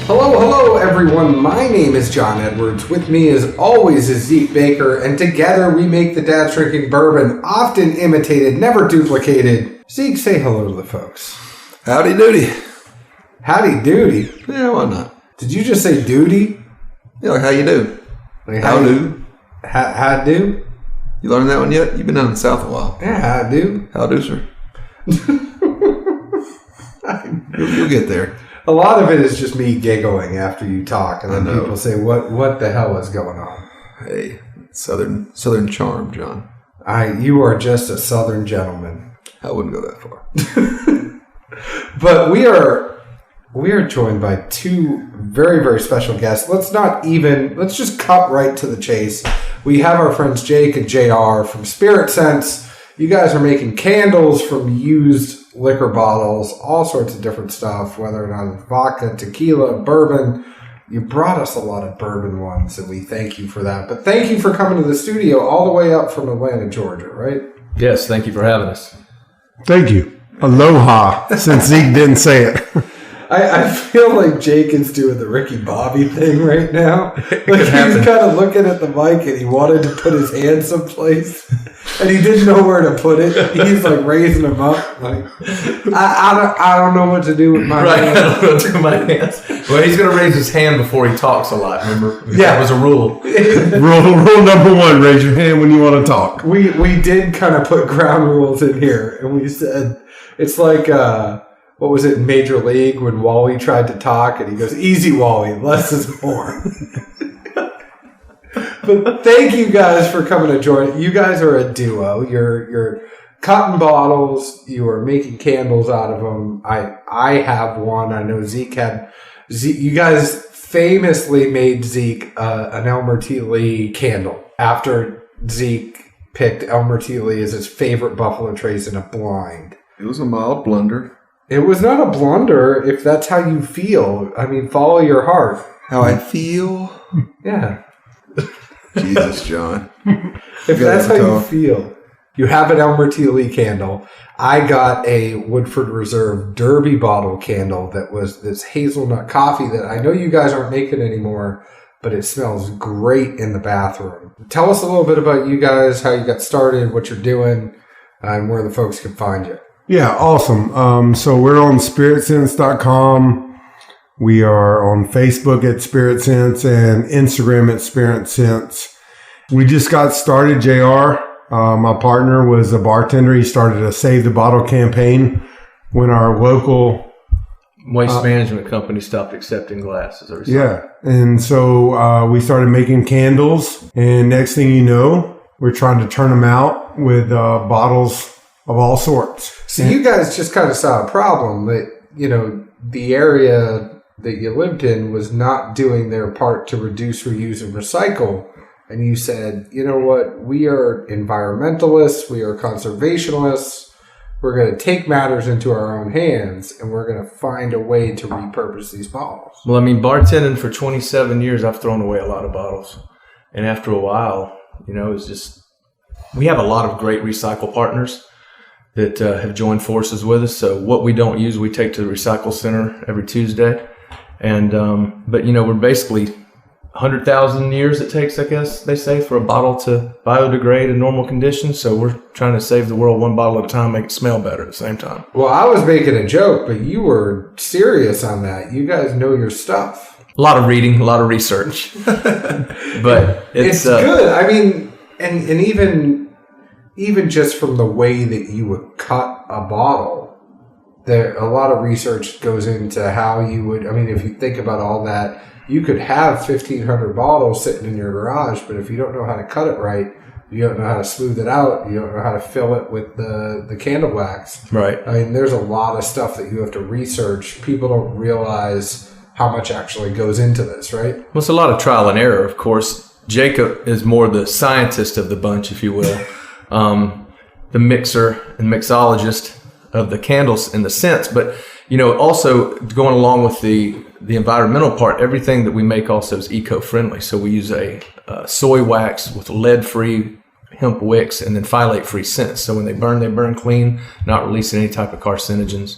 Hello, everyone. My name is John Edwards. With me, as always, is Zeke Baker, and together we make the Dad's Drinking Bourbon, often imitated, never duplicated. Zeke, say hello to the folks. Howdy doody. Howdy doody. Yeah, why not? Did you just say duty? Yeah, like how you do. Like how do? How do? You learned that one yet? You've been down in the South a while. Yeah, how do. How do, sir? You'll get there. A lot of it is just me giggling after you talk, and then people say, "What the hell is going on?" Hey, Southern charm, John. You are just a Southern gentleman. I wouldn't go that far. But we are joined by two very, very special guests. Let's just cut right to the chase. We have our friends Jake and JR from Spirit Sense. You guys are making candles from used liquor bottles, all sorts of different stuff, whether or not it's vodka, tequila, bourbon. You brought us a lot of bourbon ones, and we thank you for that. But thank you for coming to the studio all the way up from Atlanta, Georgia, right? Yes, thank you for having us. Thank you. Aloha, since Zeke didn't say it. I feel like Jake is doing the Ricky Bobby thing right now. Like he's kind of looking at the mic and he wanted to put his hand someplace and he didn't know where to put it. He's like raising them up. Like I don't know what to do with my hands. I don't know what to do with my hands. Well, he's going to raise his hand before he talks a lot, remember? Yeah. That was a rule. Rule number one, raise your hand when you want to talk. We did kind of put ground rules in here and we said, it's like... what was it in Major League when Wally tried to talk and he goes, "Easy, Wally, less is more." But thank you guys for coming to join. You guys are a duo. You're cutting bottles. You are making candles out of them. I have one. I know Zeke had. You guys famously made Zeke an Elmer T. Lee candle after Zeke picked Elmer T. Lee as his favorite Buffalo Trace in a blind. It was a mild blunder. It was not a blunder if that's how you feel. I mean, follow your heart. How I feel? Yeah. Jesus, John. If that's how you feel. You have an Elmer T. Lee candle. I got a Woodford Reserve Derby bottle candle that was this hazelnut coffee that I know you guys aren't making anymore, but it smells great in the bathroom. Tell us a little bit about you guys, how you got started, what you're doing, and where the folks can find you. Yeah, awesome. So we're on spiritsense.com. We are on Facebook at Spirit Sense and Instagram at Spirit Sense. We just got started. JR, my partner, was a bartender. He started a Save the Bottle campaign when our local Waste management company stopped accepting glasses. Yeah. And so we started making candles. And next thing you know, we're trying to turn them out with bottles of all sorts. So you guys just kind of saw a problem that, the area that you lived in was not doing their part to reduce, reuse, and recycle. And you said, you know what, we are environmentalists, we are conservationists, we're going to take matters into our own hands, and we're going to find a way to repurpose these bottles. Well, I mean, bartending for 27 years, I've thrown away a lot of bottles. And after a while, it's just, we have a lot of great recycle partners that have joined forces with us. So what we don't use, we take to the recycle center every Tuesday. And but we're basically 100,000 years it takes, I guess they say, for a bottle to biodegrade in normal conditions. So we're trying to save the world one bottle at a time, make it smell better at the same time. Well, I was making a joke, but you were serious on that. You guys know your stuff. A lot of reading, a lot of research, but it's good. I mean, and even just from the way that you would cut a bottle, a lot of research goes into how you would, if you think about all that, you could have 1,500 bottles sitting in your garage, but if you don't know how to cut it right, you don't know how to smooth it out, you don't know how to fill it with the candle wax. Right. There's a lot of stuff that you have to research. People don't realize how much actually goes into this, right? Well, it's a lot of trial and error, of course. Jacob is more the scientist of the bunch, if you will. The mixer and mixologist of the candles in the sense, but also going along with the environmental part, everything that we make also is eco-friendly. So we use a soy wax with lead-free hemp wicks and then phthalate-free scents. So when they burn clean, not releasing any type of carcinogens.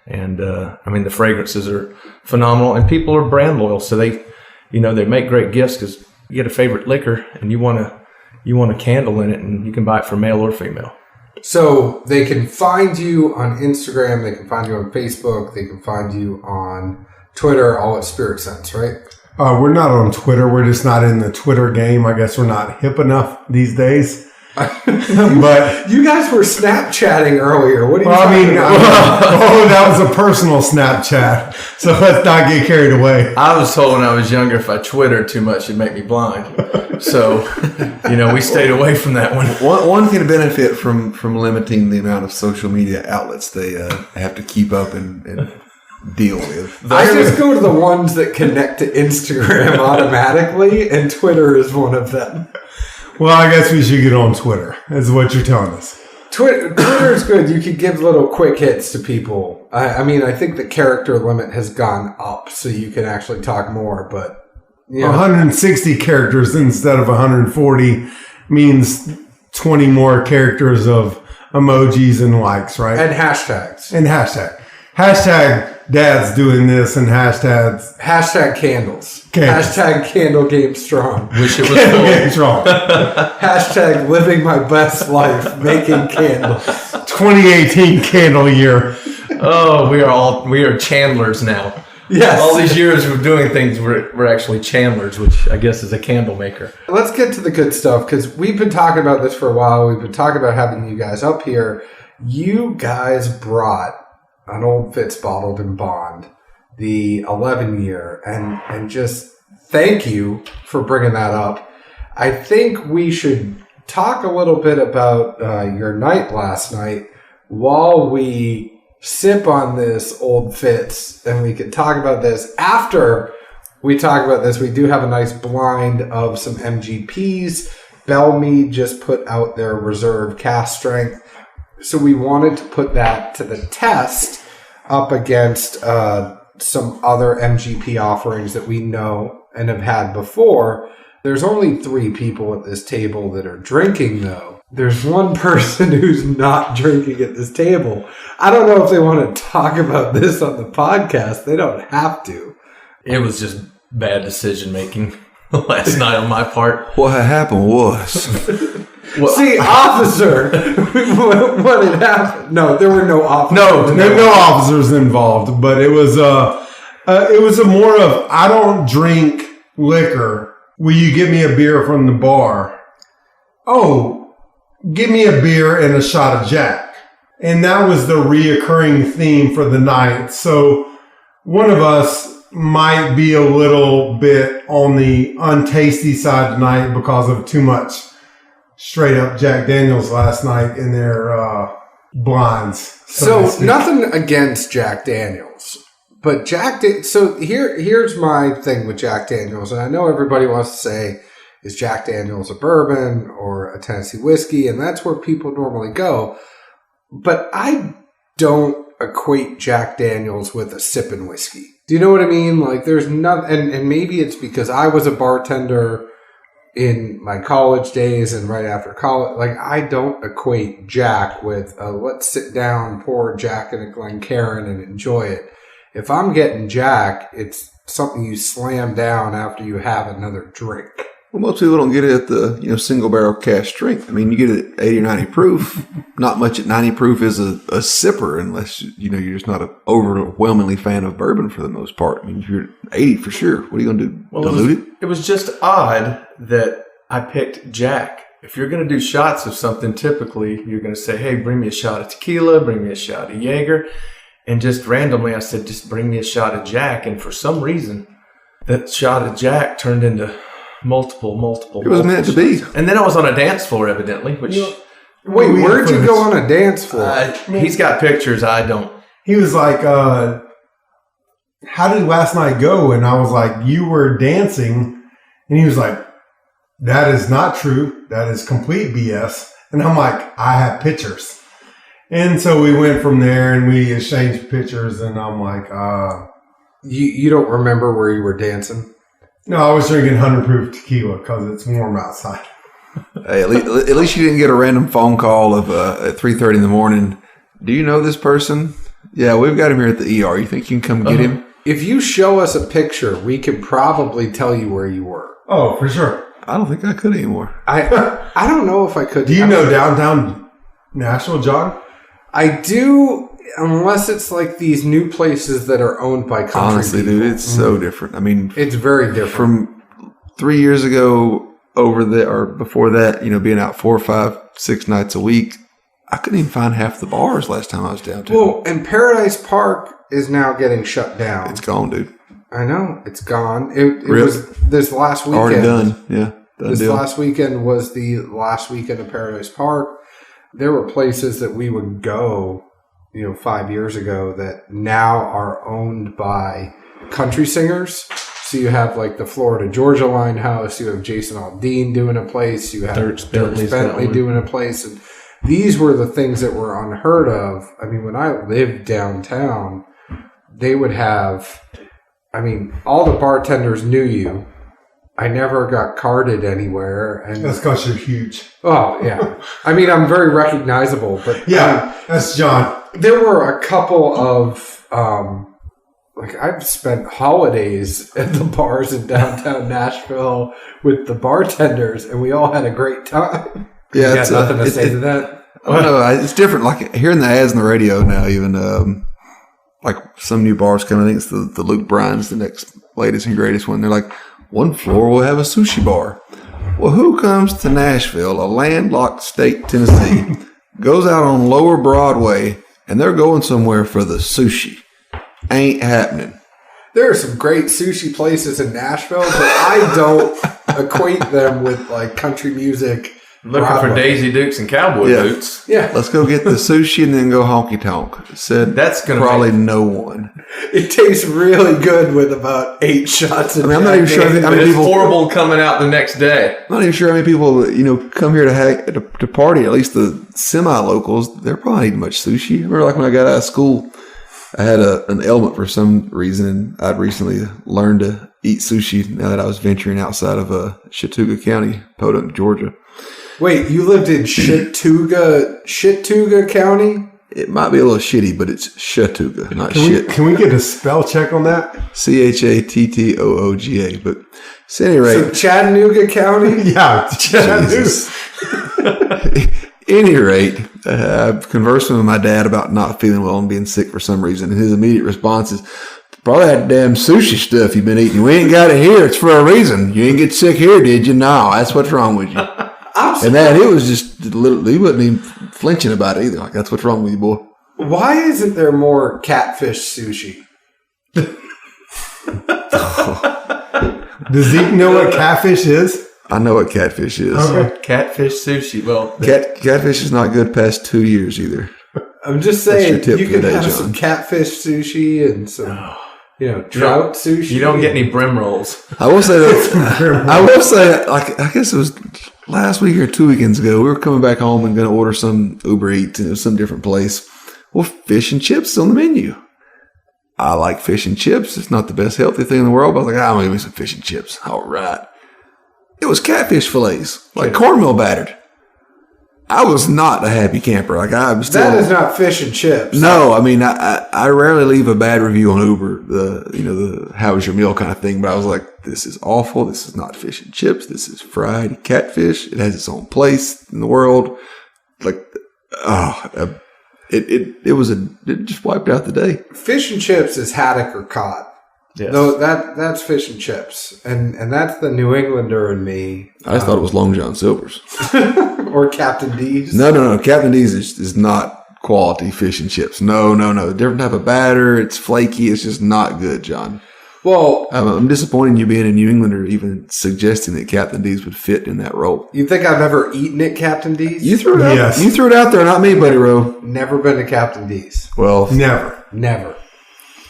And I mean, the fragrances are phenomenal, and people are brand loyal, so they make great gifts because you get a favorite liquor and you want a candle in it, and you can buy it for male or female. So they can find you on Instagram, they can find you on Facebook, they can find you on Twitter, all at Spirit Sense, right? We're not on Twitter. We're just not in the Twitter game. I guess we're not hip enough these days. But you guys were Snapchatting earlier. What do you that was a personal Snapchat. So let's not get carried away. I was told when I was younger if I Twittered too much, it'd make me blind. So, we stayed away from that one. One can benefit from limiting the amount of social media outlets they have to keep up and deal with. I just go to the ones that connect to Instagram automatically, and Twitter is one of them. Well, I guess we should get on Twitter, is what you're telling us. Twitter is good. You can give little quick hits to people. I mean, I think the character limit has gone up, so you can actually talk more. But 160 characters instead of 140 means 20 more characters of emojis and likes, right? And hashtags. Hashtag dad's doing this, and hashtag candles. Hashtag candle game strong. Wish it was full. Strong. Hashtag living my best life, making candles. 2018 candle year. Oh, we are chandlers now. Yes. All these years of doing things, we're actually chandlers, which I guess is a candle maker. Let's get to the good stuff, because we've been talking about this for a while. We've been talking about having you guys up here. You guys brought an Old Fitz Bottled-in-Bond, the 11-year, and just thank you for bringing that up. I think we should talk a little bit about your night last night while we sip on this Old Fitz, and we can talk about this after we talk about this. We do have a nice blind of some MGPs. Belle Meade just put out their reserve cast strength, so we wanted to put that to the test up against some other MGP offerings that we know and have had before. There's only 3 people at this table that are drinking, though. There's one person who's not drinking at this table. I don't know if they want to talk about this on the podcast. They don't have to. It was just bad decision making last night on my part. What had happened was... See, officer, what had happened? No, there were no officers. No officers involved, but it was a more of, I don't drink liquor. Will you give me a beer from the bar? Oh, give me a beer and a shot of Jack. And that was the reoccurring theme for the night. So one of us might be a little bit on the untasty side tonight because of too much straight up Jack Daniels last night in their blinds. So nothing against Jack Daniels, but so here's my thing with Jack Daniels, and I know everybody wants to say, is Jack Daniels a bourbon or a Tennessee whiskey? And that's where people normally go. But I don't equate Jack Daniels with a sipping whiskey. Do you know what I mean? Like, there's nothing, and maybe it's because I was a bartender in my college days and right after college. Like, I don't equate Jack with let's sit down, pour Jack in a Glencairn and enjoy it. If I'm getting Jack, it's something you slam down after you have another drink. Well, most people don't get it at the single barrel cask strength. I mean, you get it at 80 or 90 proof. Not much at 90 proof is a sipper, unless you're just not an overwhelmingly fan of bourbon for the most part. I mean, if you're at 80 for sure, what are you going to do? Dilute it? It was just odd that I picked Jack. If you're going to do shots of something, typically you're going to say, hey, bring me a shot of tequila, bring me a shot of Jaeger. And just randomly I said, just bring me a shot of Jack. And for some reason, that shot of Jack turned into multiple. It was meant to be. And then I was on a dance floor, evidently. Which wait, where'd you go on a dance floor? He's got pictures. I don't. He was like, how did last night go? And I was like, you were dancing. And he was like, that is not true. That is complete BS. And I'm like, I have pictures. And so we went from there and we exchanged pictures. And I'm like, you don't remember where you were dancing? No, I was drinking 100 proof tequila because it's warm outside. Hey, at least you didn't get a random phone call of at 3:30 in the morning. Do you know this person? Yeah, we've got him here at the ER. You think you can come get him? If you show us a picture, we could probably tell you where you were. Oh, for sure. I don't think I could anymore. I don't know if I could. Do you know downtown Nashville, John? I do, unless it's like these new places that are owned by country Honestly, people. dude, it's so different. I mean, It's very different. from 3 years ago over there or before that, being out 4, 5, 6 nights a week, I couldn't even find half the bars last time I was downtown. Well, and Paradise Park is now getting shut down. It's gone, dude. I know, it's gone. It Rip. was this last weekend. Already done. Yeah, done This deal. last weekend was the last weekend of Paradise Park. There were places that we would go, 5 years ago that now are owned by country singers. So you have like the Florida Georgia Line House, you have Jason Aldean doing a place, you have Dierks Dierks Bentley's got Bentley one. doing a place. And these were the things that were unheard of. I mean, when I lived downtown, they would have, all the bartenders knew you. I never got carded anywhere. And That's because you're huge. oh, yeah. I'm very recognizable, but Yeah, that's John. there were a couple of, I've spent holidays at the bars in downtown Nashville with the bartenders, and we all had a great time. Yeah, You got nothing to say to that? I don't know. It's different. Like hearing the ads on the radio now, even like some new bars coming. I think it's the Luke Bryan's the next latest and greatest one. They're like, one floor will have a sushi bar. Well, who comes to Nashville, a landlocked state, Tennessee, goes out on Lower Broadway, and they're going somewhere for the sushi? Ain't happening. There are some great sushi places in Nashville, but I don't equate them with like country music. Looking for Broadway. Daisy Dukes and cowboy Yeah. boots. Yeah, Let's go get the sushi and then go honky tonk. Said That's gonna probably make- no one. it tastes really good with about 8 shots of I'm not even Jack sure. Daniels. I But mean, it's people. horrible coming out the next day. I'm not even sure how many people come here to party. At least the semi locals, they're probably not eating much sushi. I remember like when I got out of school, I had an ailment for some reason, and I'd recently learned to eat sushi. Now that I was venturing outside of Chattooga County, Podunk, Georgia. Wait, you lived in Chattooga County? It might be a little shitty, but it's Chattooga, not shit. Can we get a spell check on that? ChatTooga. But so at any rate, So Chattanooga County? Yeah, Jesus. Any rate, I've conversed with my dad about not feeling well and being sick for some reason, and his immediate response is, probably that damn sushi stuff you've been eating. We ain't got it here. It's for a reason. You didn't get sick here, did you? No, that's what's wrong with you. And that, it was just literally, he wasn't even flinching about it either. Like, that's what's wrong with you, boy. Why isn't there more catfish sushi? Does Zeke know what catfish is? I know what catfish is. Okay. Catfish sushi. Well, Catfish is not good past 2 years either. I'm just That's saying, your tip you for the could day, have John. some catfish sushi and some, trout sushi. you don't get any brim rolls. I will say that, like, I guess it was last week or 2 weekends ago, we were coming back home and going to order some Uber Eats, and it was some different place. Well, fish and chips is on the menu. I like fish and chips. It's not the best healthy thing in the world, but I was like, I'm going to give me some fish and chips. All right. It was catfish fillets, like cornmeal battered. I was not a happy camper. Like, I was still. That is not fish and chips. No, I mean, I rarely leave a bad review on Uber, the how was your meal kind of thing, but I was like, this is awful. This is not fish and chips. This is fried catfish. It has its own place in the world. Like, it just wiped out the day. Fish and chips is haddock or cod. Yes. No, that's fish and chips. And that's the New Englander in me. I just thought it was Long John Silver's. Or Captain D's. No. Captain D's is not quality fish and chips. No. Different type of batter. It's flaky. It's just not good, John. Well, I'm disappointed in you being a New Englander even suggesting that Captain D's would fit in that role. you think I've ever eaten at Captain D's? You threw it out. Yes. You threw it out there, not me, buddy Rowe. Never been to Captain D's. Well, Never.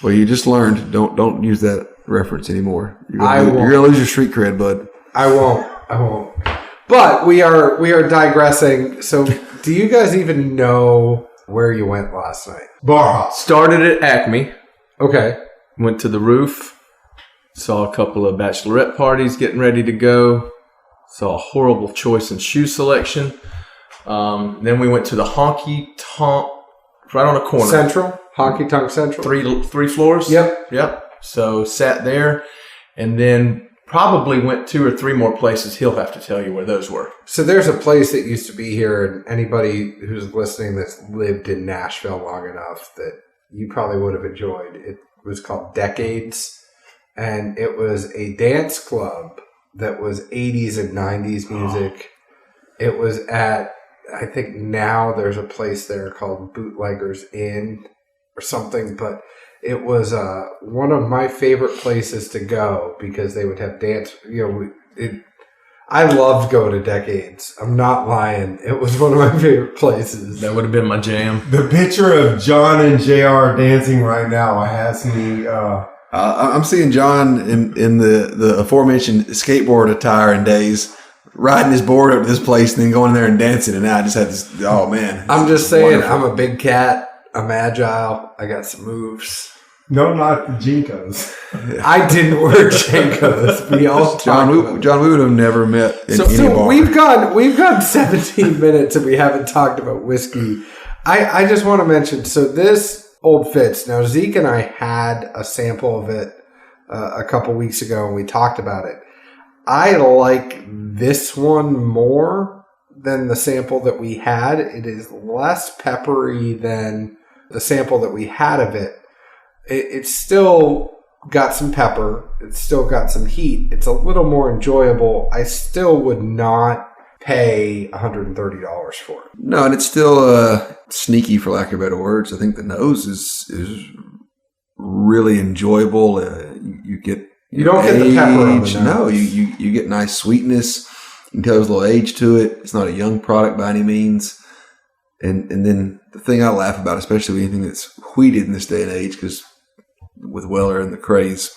you just learned. Don't use that reference anymore. You're I gonna, won't. you're gonna lose your street cred, bud. I won't. But we are digressing. So, do you guys even know where you went last night? Bar hops. Started at Acme. Okay. Went to the roof. Saw a couple of bachelorette parties getting ready to go. Saw a horrible choice in shoe selection. Then we went to the Honky Tonk right on a corner. Central? Honky Tonk Central. Three floors. Yep. So sat there, and then probably went 2 or 3 more places. He'll have to tell you where those were. So there's a place that used to be here, and anybody who's listening that's lived in Nashville long enough that you probably would have enjoyed. It was called Decades, and it was a dance club that was 80s and 90s music. It was at, I think now there's a place there called Bootleggers Inn or something, but it was one of my favorite places to go because they would have dance. I loved going to Decades. I'm not lying. It was one of my favorite places. That would have been my jam. The picture of John and JR dancing right now has me. I'm seeing John in the aforementioned skateboard attire and days, riding his board up to this place and then going in there and dancing. And I just had this. Oh man! I'm just saying, wonderful. I'm a big cat. I'm agile. I got some moves. No, not the Jinkos. I didn't wear Jenkos. We all John, we would have never met in any So bar. we've gone 17 minutes and we haven't talked about whiskey. I just want to mention, so this Old Fitz, now Zeke and I had a sample of it a couple weeks ago and we talked about it. I like this one more than the sample that we had. It is less peppery than the sample that we had of it. It's still got some pepper. It's still got some heat. It's a little more enjoyable. I still would not pay $130 for it. No, and it's still sneaky, for lack of better words. I think the nose is really enjoyable. You get You don't get the pepper on the nose. No, you get nice sweetness. You can tell there's a little age to it. It's not a young product by any means. And then the thing I laugh about, especially with anything that's wheated in this day and age, because with Weller and the craze,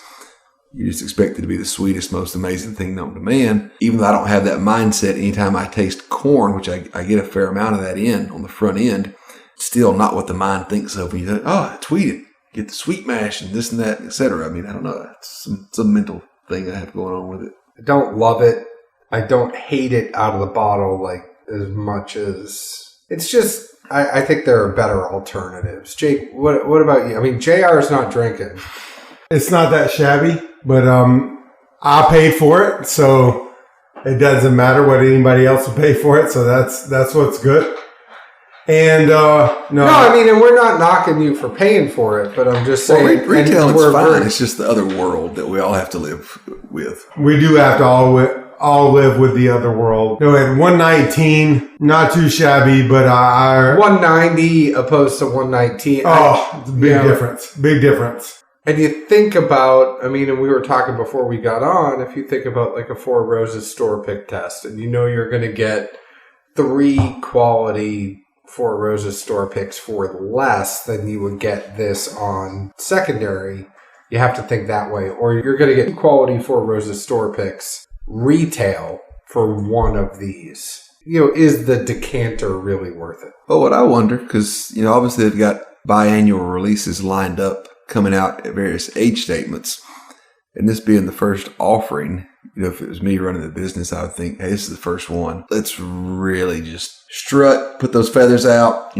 you just expect it to be the sweetest, most amazing thing known to man. Even though I don't have that mindset anytime I taste corn, which I get a fair amount of that in on the front end, still not what the mind thinks of when you think, oh, it's wheated. Get the sweet mash and this and that, etc. I mean, I don't know. It's some mental thing I have going on with it. I don't love it. I don't hate it out of the bottle like as much as... It's just... I think there are better alternatives. Jake, what about you? I mean, JR is not drinking. It's not that shabby, but I paid for it, so it doesn't matter what anybody else will pay for it. So that's what's good. And no, I mean, and we're not knocking you for paying for it, but I'm just saying retail is fine. It's just the other world that we all have to live with. We do have to all live with the other world. No, at 119, not too shabby, but 190 opposed to 119. Oh, it's a big difference. Big difference. And you think about, I mean, and we were talking before we got on, if you think about like a Four Roses store pick test, and you know you're going to get 3 quality Four Roses store picks for less than you would get this on secondary, you have to think that way. Or you're going to get quality Four Roses store picks retail for one of these. Is the decanter really worth it? Well, what I wonder, because, obviously they've got biannual releases lined up coming out at various age statements. And this being the first offering, if it was me running the business, I would think, hey, this is the first one. Let's really just strut, put those feathers out,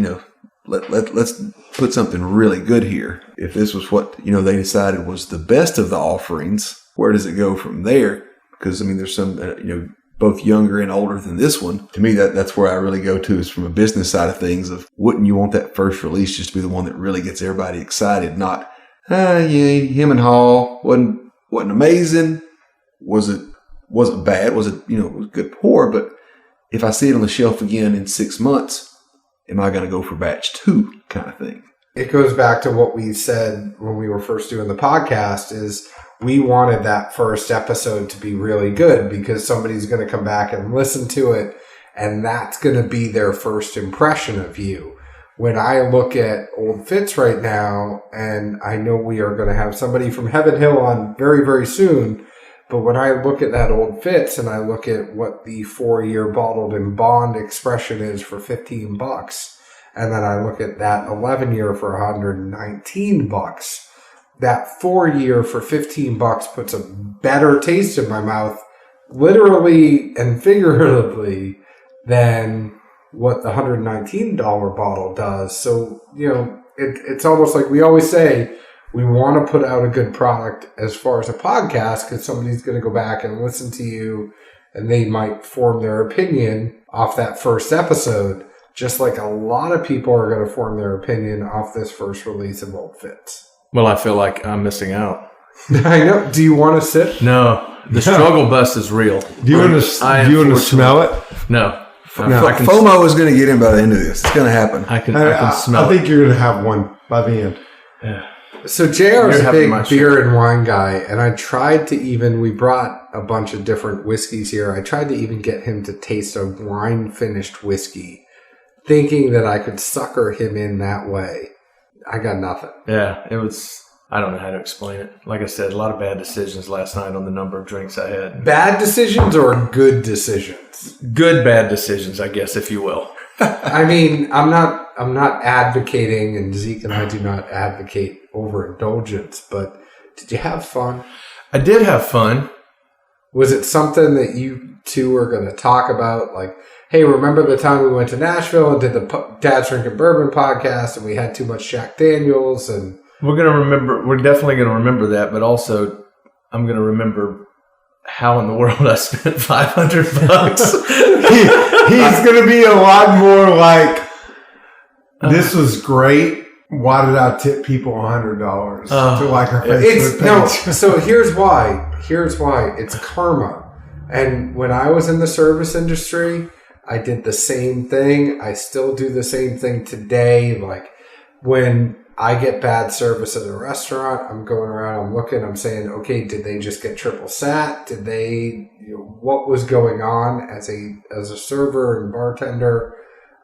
let's put something really good here. If this was what, they decided was the best of the offerings, where does it go from there? Because, there's some, both younger and older than this one. To me, that's where I really go to, is from a business side of things of, wouldn't you want that first release just to be the one that really gets everybody excited? Not, him and Hall wasn't amazing. Wasn't bad. Was it was good pour, but if I see it on the shelf again in 6 months, am I going to go for batch 2 kind of thing? It goes back to what we said when we were first doing the podcast, is we wanted that first episode to be really good because somebody's going to come back and listen to it, and that's going to be their first impression of you. When I look at Old Fitz right now, and I know we are going to have somebody from Heaven Hill on very, very soon, but when I look at that Old Fitz and I look at what the 4-year Bottled-in-Bond expression is for $15, and then I look at that 11-year for $119, that 4-year for $15 puts a better taste in my mouth, literally and figuratively, than what the $119 bottle does. So, it's almost like we always say, we want to put out a good product as far as a podcast because somebody's going to go back and listen to you and they might form their opinion off that first episode, just like a lot of people are going to form their opinion off this first release of Old Fitz. Well, I feel like I'm missing out. I know. Do you want to sip? No. The struggle bus is real. Do you want to smell it? No. FOMO is going to get in by the end of this. It's going to happen. I can smell it. I think you're going to have one by the end. Yeah. So JR is a big beer and wine guy, and I tried to we brought a bunch of different whiskeys here. I tried to even get him to taste a wine-finished whiskey, thinking that I could sucker him in that way. I got nothing. Yeah, it was, I don't know how to explain it. Like I said, a lot of bad decisions last night on the number of drinks I had. Bad decisions or good decisions? Good bad decisions, I guess, if you will. I mean, I'm not advocating, and Zeke and I do not advocate overindulgence, but did you have fun? I did have fun. Was it something that you two are going to talk about? Like, hey, remember the time we went to Nashville and did the Dad's Drinking Bourbon podcast and we had too much Jack Daniels? And we're definitely going to remember that, but also I'm going to remember how in the world I spent $500. He's going to be a lot more like, this was great. Why did I tip people $100 to like our Facebook page? No, so here's why. It's karma. And when I was in the service industry, I did the same thing. I still do the same thing today. Like when I get bad service at a restaurant, I'm going around, I'm looking, I'm saying, okay, did they just get triple sat? Did they, what was going on as a server and bartender?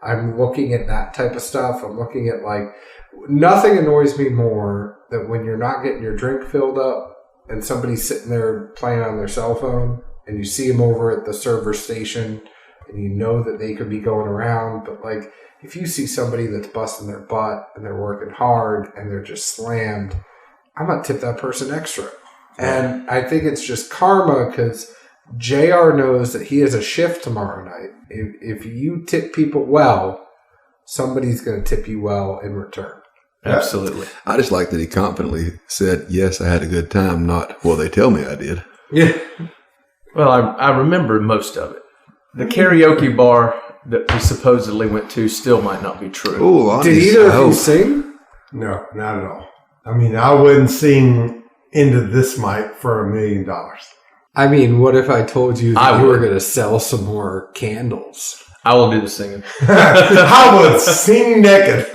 I'm looking at that type of stuff. I'm looking at like, nothing annoys me more than when you're not getting your drink filled up and somebody's sitting there playing on their cell phone and you see them over at the server station and you know that they could be going around. But like, if you see somebody that's busting their butt and they're working hard and they're just slammed, I'm going to tip that person extra. And I think it's just karma because JR knows that he has a shift tomorrow night. If you tip people well, somebody's going to tip you well in return. Absolutely. I just like that he confidently said, yes, I had a good time, not, well, they tell me I did. Yeah. Well, I remember most of it. The karaoke bar that we supposedly went to still might not be true. Ooh, did either of you sing? No, not at all. I mean, I wouldn't sing into this mic for $1 million. I mean, what if I told you that you were going to sell some more candles? I will do the singing. I would sing naked.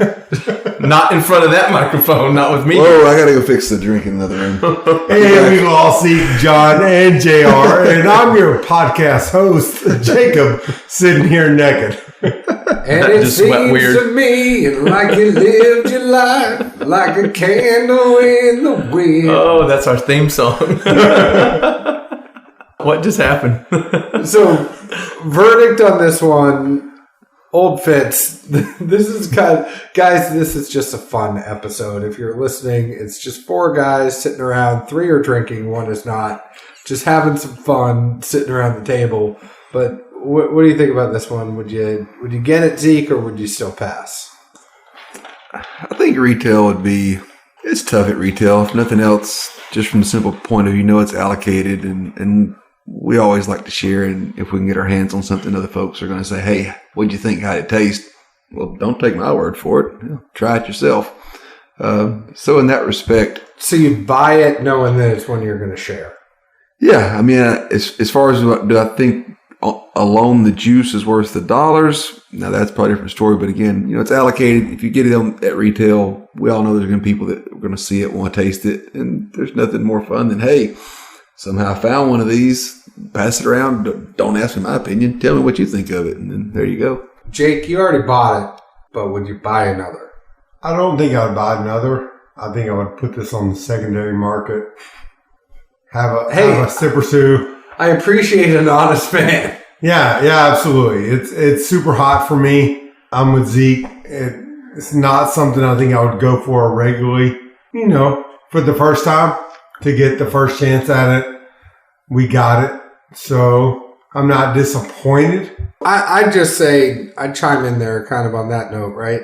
Not in front of that microphone, not with me. Whoa, I got to go fix the drink in another room. And we will all see John and JR. And I'm your podcast host, Jacob, sitting here naked. And it seems to me like you lived your life like a candle in the wind. Oh, that's our theme song. What just happened? So, verdict on this one, Old Fitz. This is guys, this is just a fun episode. If you're listening, it's just 4 guys sitting around. 3 are drinking, 1 is not. Just having some fun, sitting around the table. But what do you think about this one? Would you get it, Zeke, or would you still pass? I think retail would be, it's tough at retail. If nothing else, just from the simple point of view, it's allocated and we always like to share. And if we can get our hands on something, other folks are going to say, hey, what'd you think? How'd it taste? Well, don't take my word for it. Try it yourself. So in that respect. So you buy it knowing that it's one you're going to share. Yeah. I mean, as far as do I think alone the juice is worth the dollars? Now that's probably a different story. But again, it's allocated. If you get it at retail, we all know there's going to be people that are going to see it, want to taste it. And there's nothing more fun than, hey, somehow I found one of these, pass it around. Don't ask me my opinion. Tell me what you think of it. And then there you go. Jake, you already bought it, but would you buy another? I don't think I would buy another. I think I would put this on the secondary market. Have a sip or two. I appreciate an honest man. Yeah, absolutely. It's super hot for me. I'm with Zeke. It's not something I think I would go for regularly. For the first time, to get the first chance at it, we got it. So I'm not disappointed. I'd just say, I'd chime in there kind of on that note, right?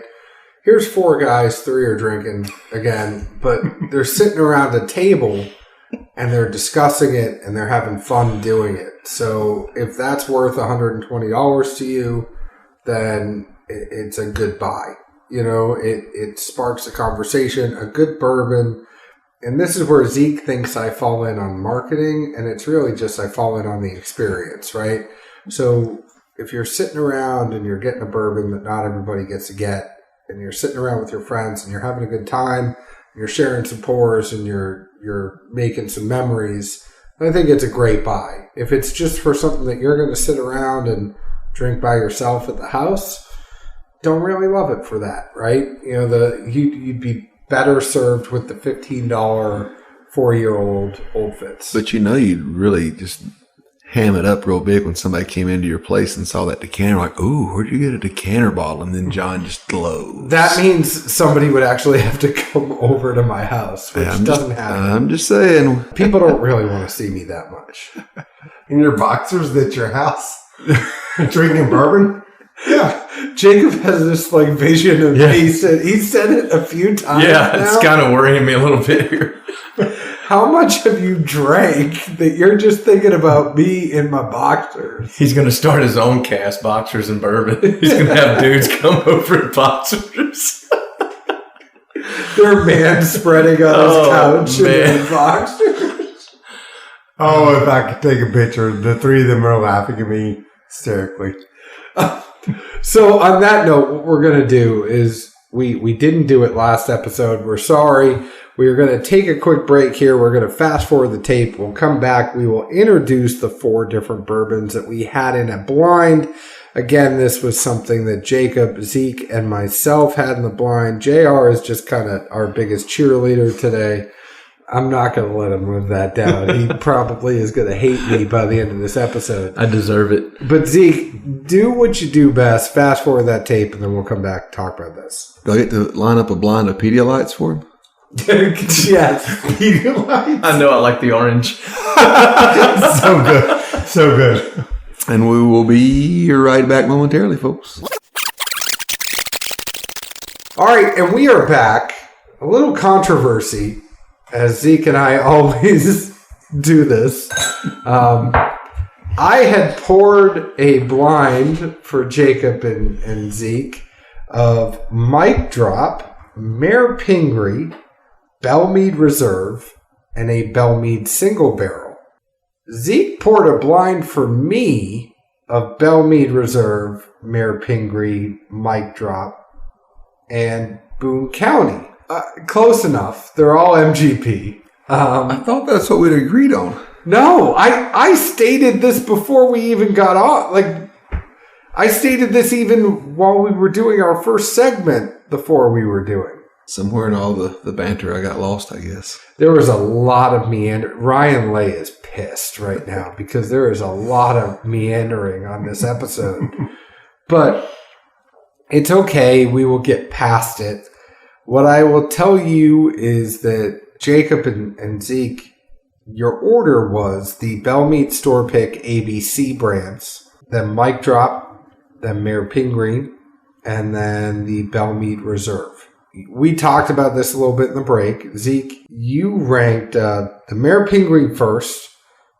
here's 4 guys, 3 are drinking again, but they're sitting around a table and they're discussing it and they're having fun doing it. So if that's worth $120 to you, then it's a good buy. You know, it sparks a conversation, a good bourbon. And this is where Zeke thinks I fall in on marketing, and it's really just I fall in on the experience, right? So if you're sitting around and you're getting a bourbon that not everybody gets to get, and you're sitting around with your friends and you're having a good time, you're sharing some pours and you're making some memories, I think it's a great buy. If it's just for something that you're going to sit around and drink by yourself at the house, don't really love it for that, right? You know, you'd be better served with the $15 4-year-old Old Fitz. But you know, you'd really just ham it up real big when somebody came into your place and saw that decanter, like, ooh, where'd you get a decanter bottle? And then John just glows. That means somebody would actually have to come over to my house, which doesn't happen. I'm just saying. People don't really want to see me that much. In your boxers at your house? Drinking bourbon? Yeah. Jacob has this like vision of me. He said it a few times. Yeah, now. it's kind of worrying me a little bit here. How much have you drank that you're just thinking about me in my boxers? He's going to start his own cast, Boxers and Bourbon. He's going to have dudes come over in boxers. They're man spreading on his couch in boxers. Oh, if I could take a picture, the 3 of them are laughing at me hysterically. So on that note, what we're going to do is we didn't do it last episode. We're sorry. We are going to take a quick break here. We're going to fast forward the tape. We'll come back. We will introduce the 4 different bourbons that we had in a blind. Again, this was something that Jacob, Zeke, and myself had in the blind. JR is just kind of our biggest cheerleader today. I'm not going to let him live that down. He probably is going to hate me by the end of this episode. I deserve it. But Zeke, do what you do best. Fast forward that tape, and then we'll come back and talk about this. Do I get to line up a blind of Pedialites for him? Yes. I know I like the orange. So good. So good. And we will be right back momentarily, folks. All right, and we are back. A little controversy, as Zeke and I always do this. I had poured a blind for Jacob and Zeke of Mic Drop, Mare Pingree, Belle Meade Reserve, and a Belle Meade single barrel. Zeke poured a blind for me of Belle Meade Reserve, Mare Pingree, Mic Drop, and Boone County. Close enough. They're all MGP. I thought that's what we'd agreed on. No, I stated this before we even got on. Like, I stated this even while we were doing our first segment, the 4 we were doing. Somewhere in all the banter, I got lost, I guess. There was a lot of meander. Ryan Lay is pissed right now because there is a lot of meandering on this episode. But it's okay. We will get past it. What I will tell you is that Jacob and Zeke, your order was the Belle Meade Store Pick ABC brands, then Mic Drop, then Mare Pingree, and then the Belle Meade Reserve. We talked about this a little bit in the break. Zeke, you ranked the Mare Pingree first.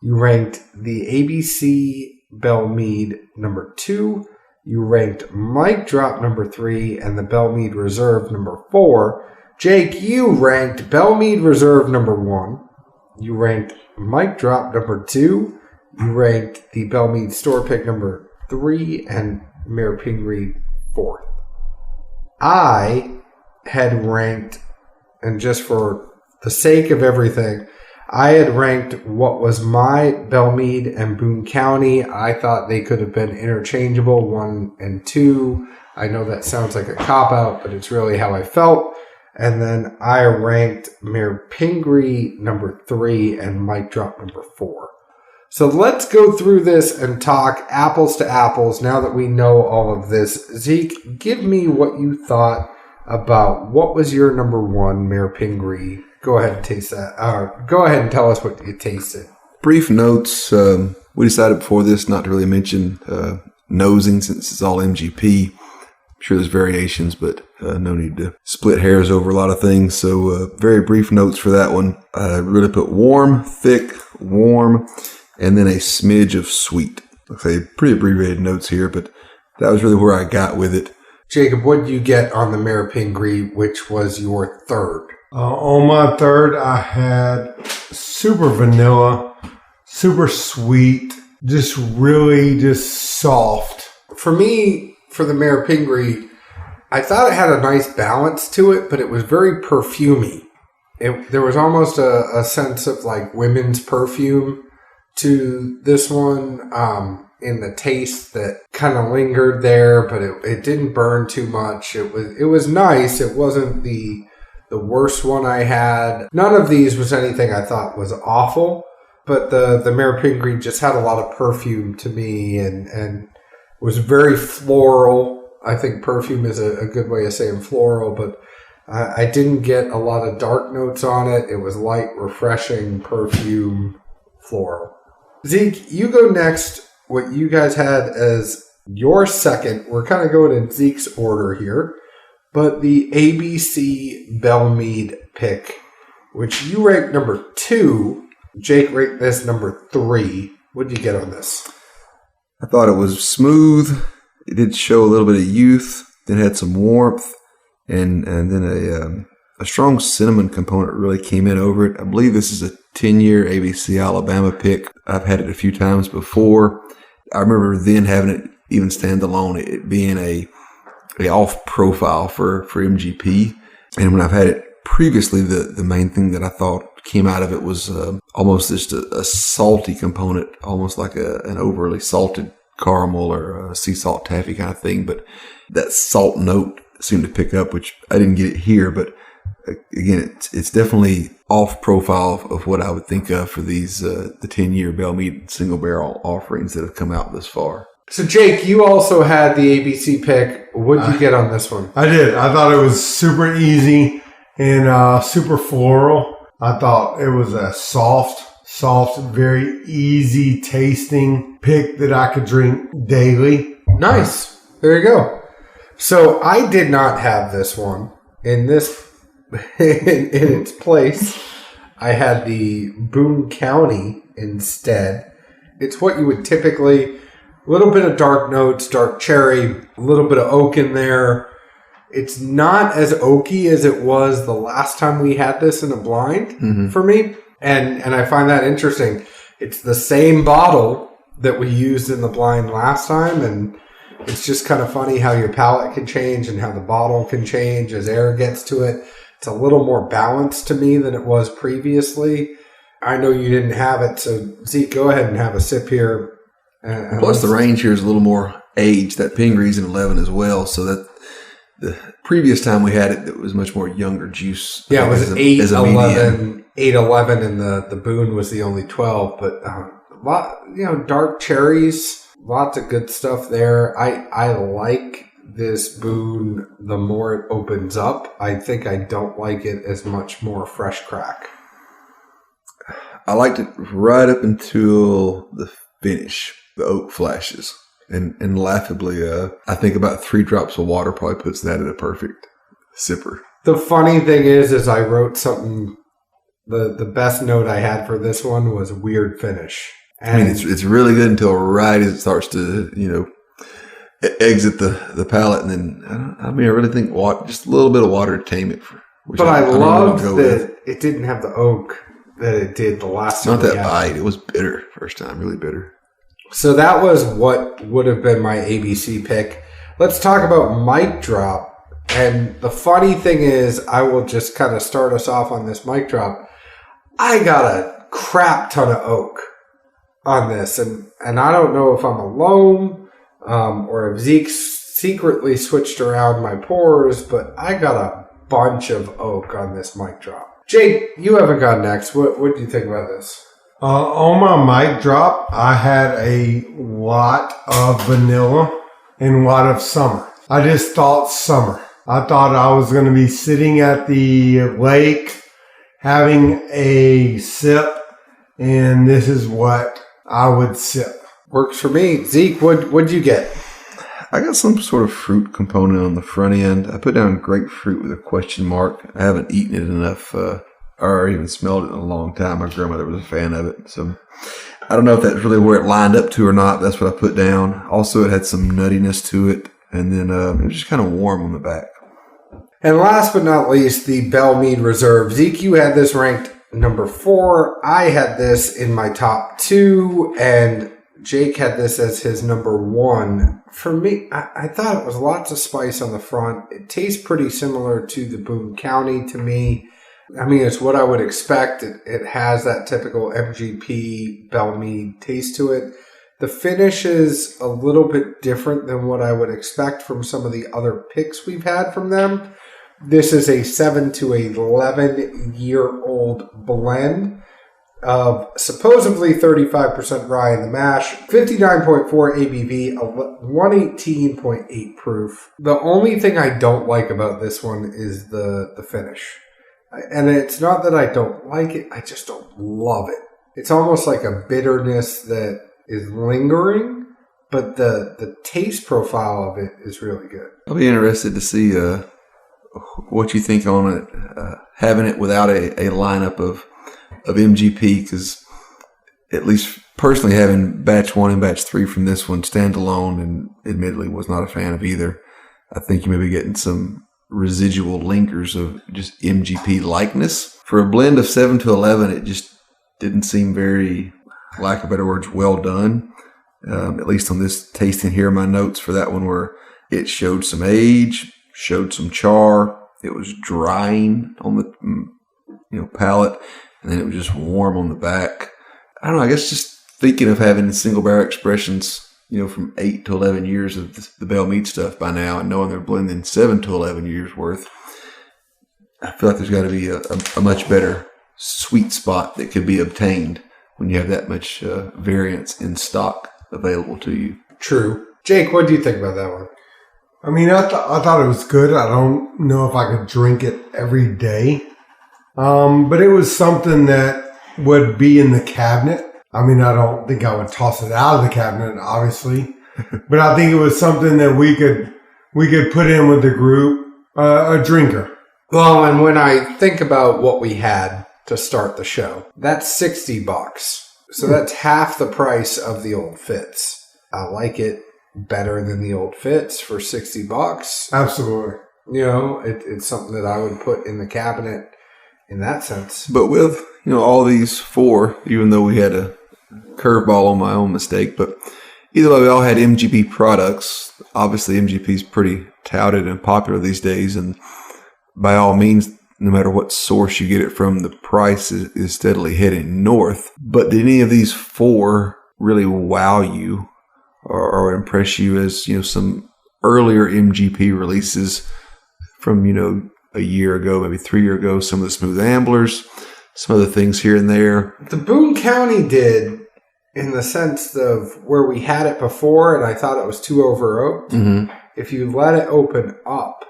You ranked the ABC Belle Meade number 2. You ranked Mic Drop number 3 and the Belle Meade Reserve number 4. Jake, you ranked Belle Meade Reserve number 1. You ranked Mic Drop number 2. You ranked the Belle Meade Store Pick number 3 and Mare Pingree 4th. I had ranked, and just for the sake of everything, I had ranked what was my Belle Meade and Boone County. I thought they could have been interchangeable, 1 and 2. I know that sounds like a cop-out, but it's really how I felt. And then I ranked Mare Pingree number 3 and Mic Drop number 4. So let's go through this and talk apples to apples now that we know all of this. Zeke, give me what you thought about what was your number 1 Mare Pingree. Go ahead and taste that. Go ahead and tell us what you tasted. Brief notes. We decided before this not to really mention nosing since it's all MGP. sure there's variations, but no need to split hairs over a lot of things. So very brief notes for that one. I really put warm, thick, warm, and then a smidge of sweet. Okay, pretty abbreviated notes here, but that was really where I got with it. Jacob, what did you get on the Maripingri, which was your third? On my third, I had super vanilla, super sweet, just really just soft. For me, for the Maripingri, I thought it had a nice balance to it, but it was very perfumey. There was almost a sense of like women's perfume to this one in the taste that kind of lingered there, but it didn't burn too much. It was nice. It wasn't the worst one I had. None of these was anything I thought was awful, but the Maripingri just had a lot of perfume to me and was very floral. I think perfume is a good way of saying floral, but I didn't get a lot of dark notes on it. It was light, refreshing perfume, floral. Zeke, you go next. What you guys had as your second, we're kind of going in Zeke's order here, but the ABC Belle Meade pick, which you ranked number 2. Jake ranked this number 3. What did you get on this? I thought it was smooth. It did show a little bit of youth. Then had some warmth, and then a strong cinnamon component really came in over it. I believe this is a 10-year ABC Alabama pick. I've had it a few times before. I remember then having it even stand alone, it being a off profile for MGP. And when I've had it previously, the main thing that I thought came out of it was almost just a salty component, almost like an overly salted caramel or a sea salt taffy kind of thing. But that salt note seemed to pick up, which I didn't get it here. But again, it's definitely off profile of what I would think of for these the 10-year Belle Meade single barrel offerings that have come out this far. So Jake, you also had the ABC pick. What did you get on this one? I did. I thought it was super easy and super floral. I thought it was a soft, very easy tasting pick that I could drink daily. Nice. There you go. So I did not have this one. In its place, I had the Boone County instead. It's what you would typically, a little bit of dark notes, dark cherry, a little bit of oak in there. It's not as oaky as it was the last time we had this in a blind for me. And I find that interesting. It's the same bottle that we used in the blind last time, and it's just kind of funny how your palate can change and how the bottle can change as air gets to it. It's a little more balanced to me than it was previously. I know you didn't have it, so Zeke, go ahead and have a sip here. Plus, the range here is a little more aged. That Pingree's in 11 as well, so that the previous time we had it was much more younger juice. Yeah, it was 8-11, and the Boone was the only 12. But dark cherries, lots of good stuff there. I like this Boone. The more it opens up, I think I don't like it as much more fresh crack. I liked it right up until the finish, the oak flashes. And laughably, I think about 3 drops of water probably puts that in a perfect sipper. The funny thing is I wrote something, the best note I had for this one was weird finish. And I mean, it's really good until right as it starts to, exit the palate. And then, I really think just a little bit of water to tame it. But I loved that it didn't have the oak that it did the last time. Not that bite. It was bitter first time, really bitter. So that was what would have been my ABC pick. Let's talk about mic drop. And the funny thing is, I will just kind of start us off on this mic drop. I got a crap ton of oak on this. And I don't know if I'm alone or if Zeke secretly switched around my pours, but I got a bunch of oak on this mic drop. Jake, you haven't gone next. What do you think about this? On my mic drop, I had a lot of vanilla and a lot of summer. I just thought summer. I thought I was going to be sitting at the lake having a sip, and this is what I would sip. Works for me. Zeke, what'd you get? I got some sort of fruit component on the front end. I put down grapefruit with a question mark. I haven't eaten it enough, or even smelled it in a long time. My grandmother was a fan of it. So I don't know if that's really where it lined up to or not. That's what I put down. Also, it had some nuttiness to it. And then it was just kind of warm on the back. And last but not least, the Belle Meade Reserve. Zeke, you had this ranked number 4. I had this in my top 2, and Jake had this as his number 1. For me, I thought it was lots of spice on the front. It tastes pretty similar to the Boone County to me. I mean, it's what I would expect. It has that typical MGP Belle Meade taste to it. The finish is a little bit different than what I would expect from some of the other picks we've had from them. This is a 7 to 11-year-old blend of supposedly 35% rye in the mash, 59.4 ABV, 118.8 proof. The only thing I don't like about this one is the finish. And it's not that I don't like it, I just don't love it. It's almost like a bitterness that is lingering, but the taste profile of it is really good. I'll be interested to see what you think on it, having it without a lineup of MGP, because at least personally having batch 1 and batch 3 from this one standalone, and admittedly was not a fan of either. I think you may be getting some residual lingers of just MGP likeness. For a blend of 7 to 11, it just didn't seem very, lack of better words, well done. At least on this tasting here, my notes for that one were it showed some age, showed some char. It was drying on the palate, and then it was just warm on the back. I don't know. I guess just thinking of having single barrel expressions, from 8 to 11 years of the Belle Meade stuff by now, and knowing they're blending 7 to 11 years worth, I feel like there's got to be a much better sweet spot that could be obtained when you have that much variance in stock available to you. True. Jake, what do you think about that one? I mean, I thought it was good. I don't know if I could drink it every day. But it was something that would be in the cabinet. I mean, I don't think I would toss it out of the cabinet, obviously. But I think it was something that we could put in with the group, a drinker. Well, and when I think about what we had to start the show, that's $60. So that's half the price of the Old Fitz. I like it better than the Old Fitz for $60. Absolutely. It's something that I would put in the cabinet in that sense. But with, all these 4, even though we had a curveball on my own mistake, but either way, we all had MGP products. Obviously, MGP is pretty touted and popular these days, and by all means, no matter what source you get it from, the price is steadily heading north. But did any of these 4 really wow you or impress you as, some earlier MGP releases from, a year ago, maybe 3 years ago, some of the Smooth Amblers, some other things here and there? The Boone County did, in the sense of where we had it before, and I thought it was too over oaked. Mm-hmm. If you let it open up,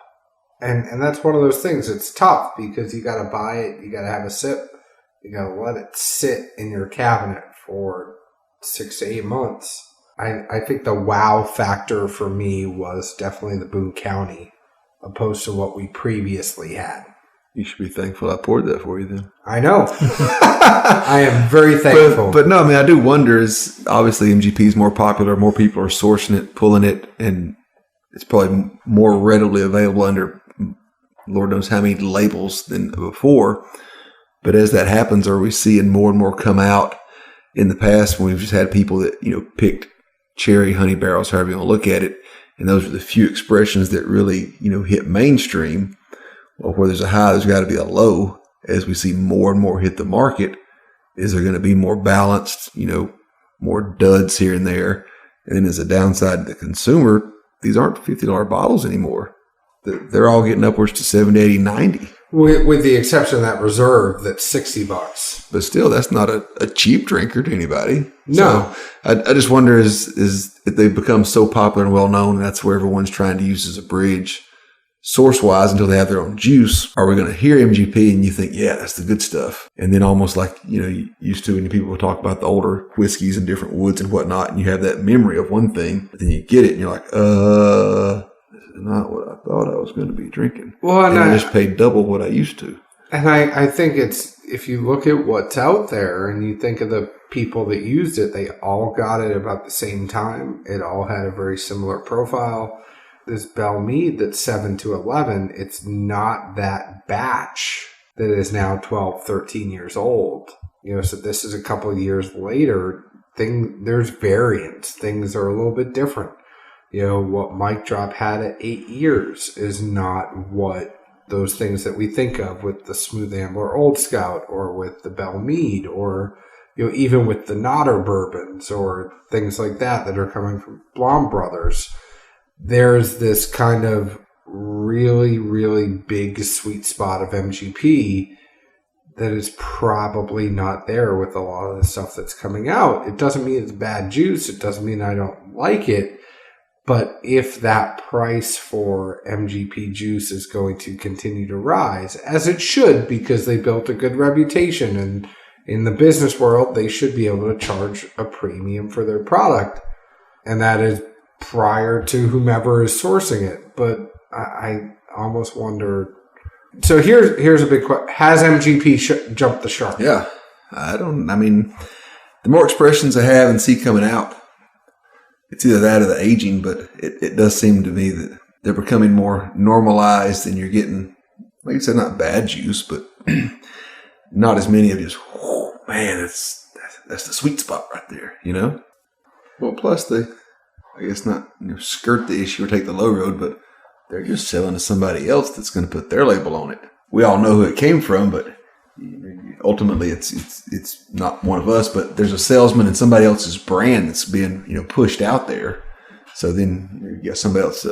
and that's one of those things, it's tough because you got to buy it, you got to have a sip, you got to let it sit in your cabinet for 6 to 8 months. I think the wow factor for me was definitely the Boone County, opposed to what we previously had. You should be thankful I poured that for you then. I know. I am very thankful. But no, I mean, I do wonder, is obviously MGP is more popular, more people are sourcing it, pulling it, and it's probably more readily available under Lord knows how many labels than before. But as that happens, are we seeing more and more come out? In the past, when we've just had people that, picked cherry, honey barrels, however you want to look at it, and those are the few expressions that really, hit mainstream. Well, where there's a high, there's got to be a low. As we see more and more hit the market, is there going to be more balanced, more duds here and there? And then as a downside to the consumer, these aren't $50 bottles anymore. They're all getting upwards to 70, 80, 90. With the exception of that Reserve, that's $60. But still, that's not a cheap drinker to anybody. No. So I just wonder is if they've become so popular and well known, and that's where everyone's trying to use as a bridge. source-wise until they have their own juice. Are we going to hear MGP and you think, yeah, that's the good stuff? And then almost like, you used to when people talk about the older whiskeys and different woods and whatnot, and you have that memory of one thing, but then you get it and you're like, this is not what I thought I was going to be drinking. Well, and I just paid double what I used to. And I think it's, if you look at what's out there and you think of the people that used it, they all got it about the same time. It all had a very similar profile. This Belle Meade that's 7 to 11, it's not that batch that is now 12, 13 years old. So this is a couple of years later. There's variants. Things are a little bit different. What Mike Drop had at 8 years is not what those things that we think of with the Smooth Ambler Old Scout or with the Belle Meade or even with the Nodder bourbons or things like that are coming from Blom Brothers. There's this kind of really, really big sweet spot of MGP that is probably not there with a lot of the stuff that's coming out. It doesn't mean it's bad juice. It doesn't mean I don't like it. But if that price for MGP juice is going to continue to rise, as it should, because they built a good reputation, and in the business world, they should be able to charge a premium for their product. And that is prior to whomever is sourcing it. But I almost wonder. So here's a big question. Has MGP jumped the shark? Yeah. The more expressions I have and see coming out, it's either that or the aging, but it does seem to me that they're becoming more normalized and you're getting, like you said, not bad juice, but not as many of just, man, that's the sweet spot right there, Well, plus they, I guess not skirt the issue or take the low road, but they're just selling to somebody else that's going to put their label on it. We all know who it came from, but ultimately it's not one of us, but there's a salesman and somebody else's brand that's being pushed out there. So then you got somebody else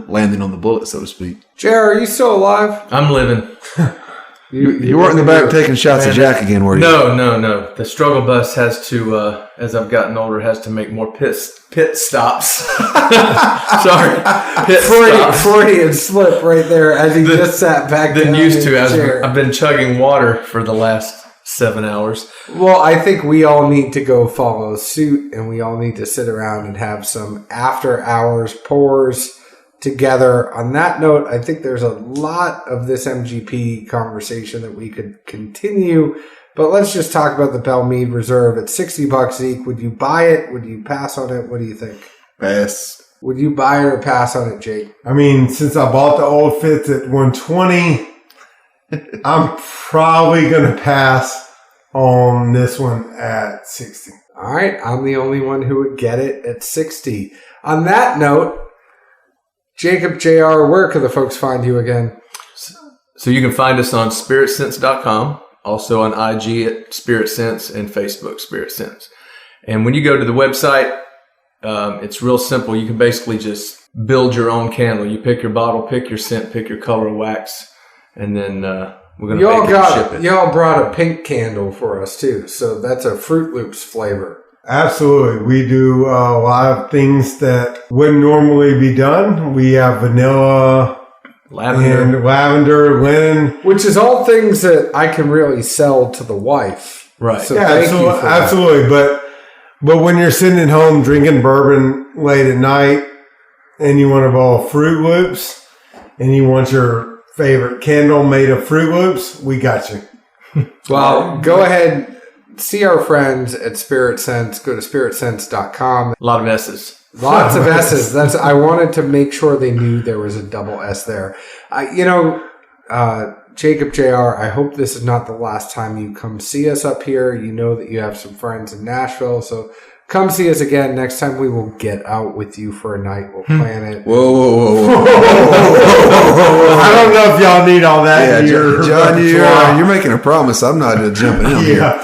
landing on the bullet, so to speak. JR, are you still alive? I'm living. You weren't in the back taking shots of Jack again, were you? No. The struggle bus has to, as I've gotten older, has to make more pit stops. Sorry, Freudian slip right there as he just sat back than used to. I've been chugging water for the last 7 hours. Well, I think we all need to go follow suit, and we all need to sit around and have some after hours pours together. On that note, I think there's a lot of this MGP conversation that we could continue, but let's just talk about the Belle Meade Reserve at $60 each. Would you buy it? Would you pass on it? What do you think? Pass. Would you buy it or pass on it, Jake? Since I bought the Old Fitz at $120, I'm probably going to pass on this one at $60. All right, I'm the only one who would get it at $60. On that note, Jacob, JR, where can the folks find you again? So you can find us on spiritsense.com, also on IG at Spirit Sense and Facebook Spirit Sense. And when you go to the website, it's real simple. You can basically just build your own candle. You pick your bottle, pick your scent, pick your color wax, and then we're going to make it and ship it. Y'all brought a pink candle for us too, so that's a Fruit Loops flavor. Absolutely. We do a lot of things that wouldn't normally be done. We have vanilla, lavender, linen. Which is all things that I can really sell to the wife. Right. So thank you for that. Absolutely. But when you're sitting at home drinking bourbon late at night and you want a bowl of Fruit Loops and you want your favorite candle made of Fruit Loops, we got you. Well, go ahead. See our friends at Spirit Sense. Go to spiritsense.com. A lot of S's. Lots of S's. I wanted to make sure they knew there was a double S there. Jacob, JR, I hope this is not the last time you come see us up here. You know that you have some friends in Nashville, so come see us again. Next time we will get out with you for a night. We'll plan it. Whoa. I don't know if y'all need all that. Yeah, John, you're making a promise. I'm not jumping in here.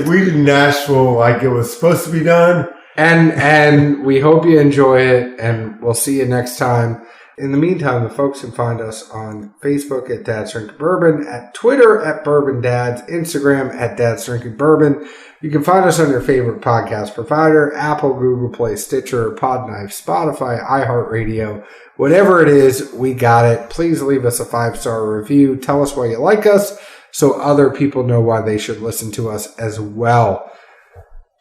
We did Nashville like it was supposed to be done. And we hope you enjoy it, and we'll see you next time. In the meantime, the folks can find us on Facebook at Dad's Drinking Bourbon, at Twitter at Bourbon Dads, Instagram at Dad's Drinking Bourbon. You can find us on your favorite podcast provider, Apple, Google Play, Stitcher, Podknife, Spotify, iHeartRadio. Whatever it is, we got it. Please leave us a 5-star review. Tell us why you like us so other people know why they should listen to us as well.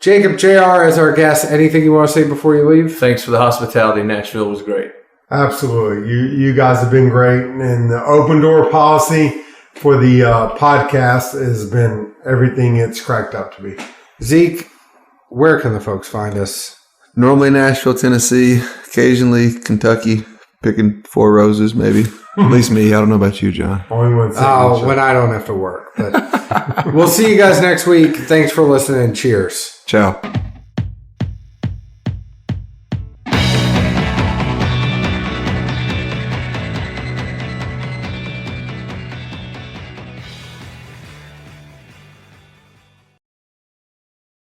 Jacob, JR, as our guest, anything you want to say before you leave? Thanks for the hospitality. Nashville was great. Absolutely. You guys have been great. And the open door policy for the podcast has been everything it's cracked up to be. Zeke, where can the folks find us? Normally Nashville, Tennessee, occasionally Kentucky, picking 4 roses maybe. At least me. I don't know about you, John. Only one Oh, when I don't have to work. But we'll see you guys next week. Thanks for listening. Cheers. Ciao.